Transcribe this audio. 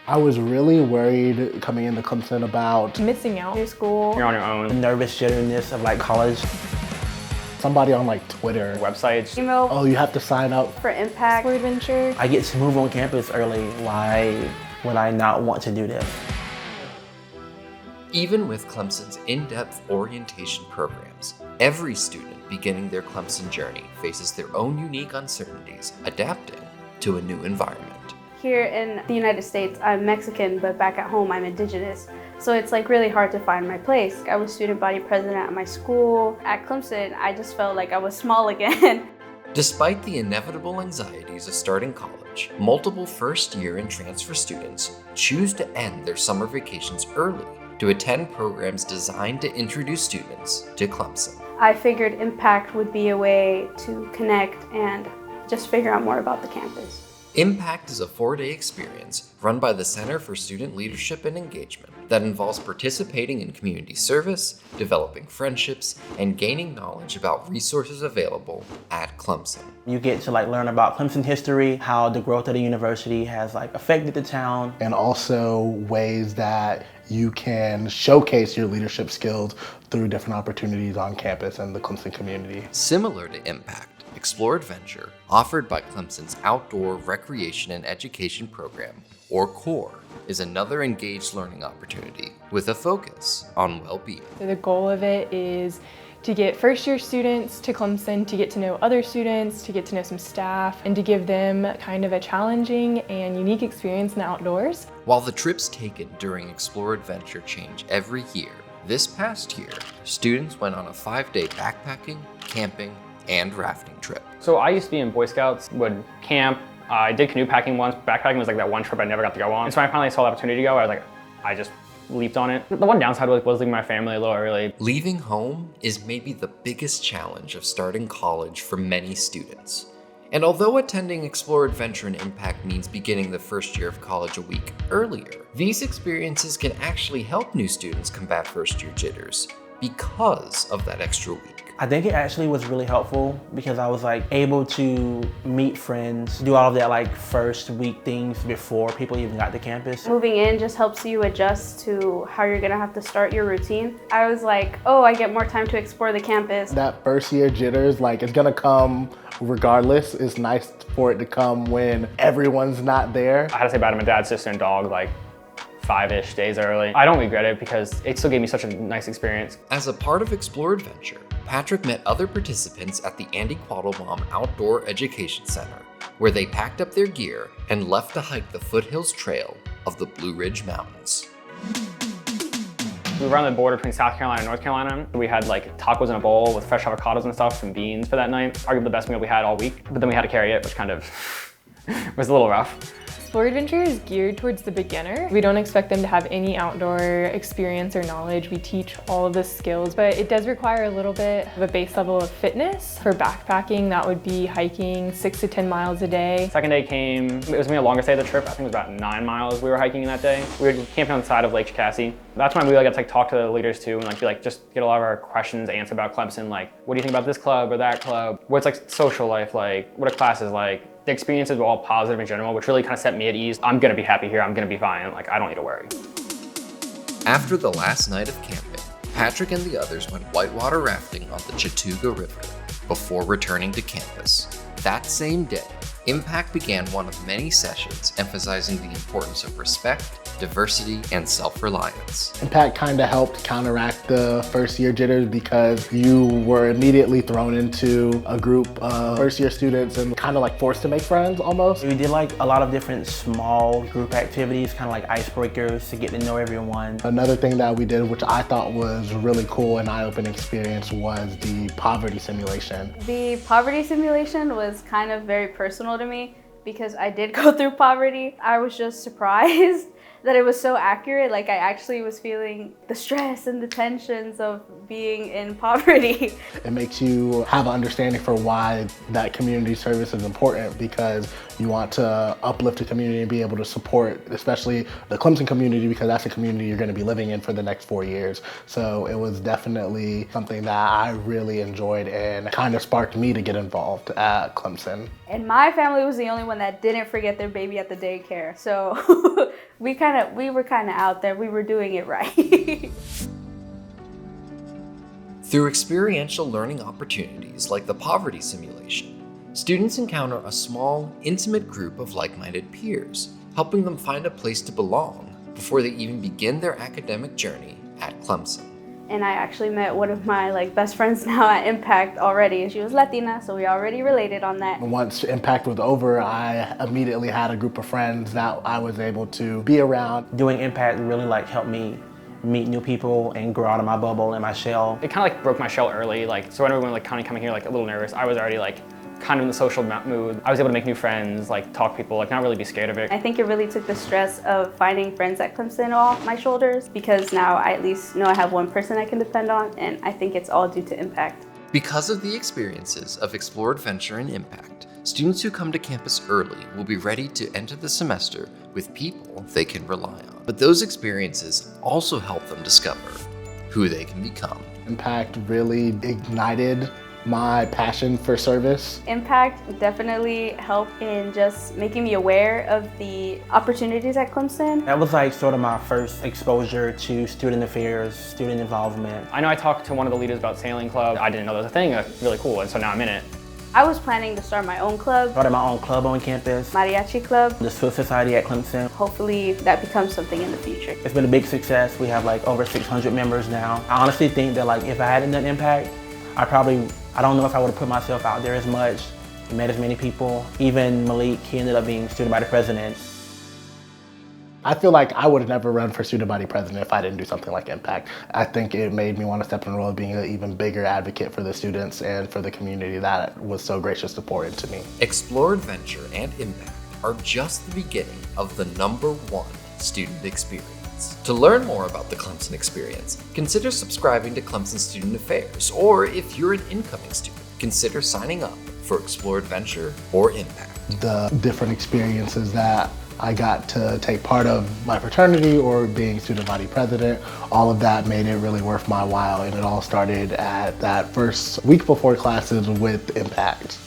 I was really worried coming into Clemson about missing out new school. You're on your own. The nervous jitteriness of like college. somebody on like Twitter. Websites. Email. Oh, you have to sign up For Impact. For Adventure. I get to move on campus early. Why would I not want to do this? Even with Clemson's in-depth orientation programs, every student beginning their Clemson journey faces their own unique uncertainties, adapting to a new environment. Here in the United States, I'm Mexican, but back at home, I'm indigenous. So it's like really hard to find my place. I was student body president at my school. At Clemson, I just felt like I was small again. Despite the inevitable anxieties of starting college, multiple first-year and transfer students choose to end their summer vacations early to attend programs designed to introduce students to Clemson. I figured Impact would be a way to connect and just figure out more about the campus. Impact is a 4-day experience run by the Center for Student Leadership and Engagement that involves participating in community service, developing friendships, and gaining knowledge about resources available at Clemson. You get to like learn about Clemson history, how the growth of the university has like affected the town. And also ways that you can showcase your leadership skills through different opportunities on campus and the Clemson community. Similar to Impact, Explore Adventure, offered by Clemson's Outdoor Recreation and Education Program, or CORE, is another engaged learning opportunity with a focus on well-being. The goal of it is to get first-year students to Clemson, to get to know other students, to get to know some staff, and to give them kind of a challenging and unique experience in the outdoors. While the trips taken during Explore Adventure change every year, this past year, students went on a 5-day backpacking, camping, and rafting trip. So I used to be in Boy Scouts, would camp. I did canoe packing once. Backpacking was like that one trip I never got to go on. And so when I finally saw the opportunity to go, I just leaped on it. The one downside was leaving my family a little early. Leaving home is maybe the biggest challenge of starting college for many students. And although attending Explore Adventure and Impact means beginning the first year of college a week earlier, these experiences can actually help new students combat first-year jitters because of that extra week. I think it actually was really helpful because I was like able to meet friends, do all of that like first week things before people even got to campus. Moving in just helps you adjust to how you're gonna have to start your routine. I was like, oh, I get more time to explore the campus. That first year jitters, like it's gonna come regardless. It's nice for it to come when everyone's not there. I had to say bye to my dad, sister, and dog like 5-ish days early. I don't regret it because it still gave me such a nice experience. As a part of Explore Adventure, Patrick met other participants at the Andy Quattlebaum Outdoor Education Center, where they packed up their gear and left to hike the foothills trail of the Blue Ridge Mountains. We were on the border between South Carolina and North Carolina. We had like tacos in a bowl with fresh avocados and stuff and beans for that night. Arguably the best meal we had all week, but then we had to carry it, which kind of was a little rough. Explore Adventure is geared towards the beginner. We don't expect them to have any outdoor experience or knowledge. We teach all of the skills, but it does require a little bit of a base level of fitness. For backpacking, that would be hiking 6 to 10 miles a day. Second day came, it was maybe the longest day of the trip. I think it was about 9 miles we were hiking that day. We were camping on the side of Lake Chickasaw. That's when we got to like talk to the leaders too and like be like, just get a lot of our questions answered about Clemson. Like, what do you think about this club or that club? What's like social life like? What are classes like? The experiences were all positive in general, which really kind of set me at ease. I'm gonna be happy here, I'm gonna be fine. Like, I don't need to worry. After the last night of camping, Patrick and the others went whitewater rafting on the Chattooga River before returning to campus. That same day, Impact began one of many sessions emphasizing the importance of respect, diversity, and self-reliance. Impact kind of helped counteract the first year jitters because you were immediately thrown into a group of first year students and kind of like forced to make friends almost. We did like a lot of different small group activities, kind of like icebreakers to get to know everyone. Another thing that we did, which I thought was really cool and eye-opening experience, was the poverty simulation. The poverty simulation was kind of very personal to me because I did go through poverty. I was just surprised that it was so accurate. Like I actually was feeling the stress and the tensions of being in poverty. It makes you have an understanding for why that community service is important, because you want to uplift the community and be able to support, especially the Clemson community, because that's a community you're going to be living in for the next 4 years. So it was definitely something that I really enjoyed and kind of sparked me to get involved at Clemson. And my family was the only one that didn't forget their baby at the daycare. So we were kind of out there. We were doing it right. Through experiential learning opportunities like the poverty simulation, students encounter a small, intimate group of like-minded peers, helping them find a place to belong before they even begin their academic journey at Clemson. And I actually met one of my best friends now at Impact already. She was Latina, so we already related on that. Once Impact was over, I immediately had a group of friends that I was able to be around. Doing Impact really helped me meet new people and grow out of my bubble and my shell. It kind of broke my shell early, so when everyone kind of coming here a little nervous, I was already kind of in the social mood. I was able to make new friends, talk to people, not really be scared of it. I think it really took the stress of finding friends at Clemson off my shoulders, because now I at least know I have one person I can depend on, and I think it's all due to Impact. Because of the experiences of Explore Adventure and Impact, students who come to campus early will be ready to enter the semester with people they can rely on. But those experiences also help them discover who they can become. Impact really ignited my passion for service. Impact definitely helped in just making me aware of the opportunities at Clemson. That was sort of my first exposure to student affairs, student involvement. I know I talked to one of the leaders about sailing club. I didn't know there was a thing, really cool, and so now I'm in it. I was planning to start my own club. Started my own club on campus. Mariachi Club. The Swiss Society at Clemson. Hopefully that becomes something in the future. It's been a big success. We have over 600 members now. I honestly think that if I hadn't done Impact, I don't know if I would have put myself out there as much, met as many people. Even Malik, he ended up being student body president. I feel like I would have never run for student body president if I didn't do something like Impact. I think it made me want to step in the role of being an even bigger advocate for the students and for the community that was so gracious to pour into me. Explore Adventure and Impact are just the beginning of the #1 student experience. To learn more about the Clemson experience, consider subscribing to Clemson Student Affairs, or if you're an incoming student, consider signing up for Explore Adventure or Impact. The different experiences that I got to take part of, my fraternity or being student body president, all of that made it really worth my while, and it all started at that first week before classes with Impact.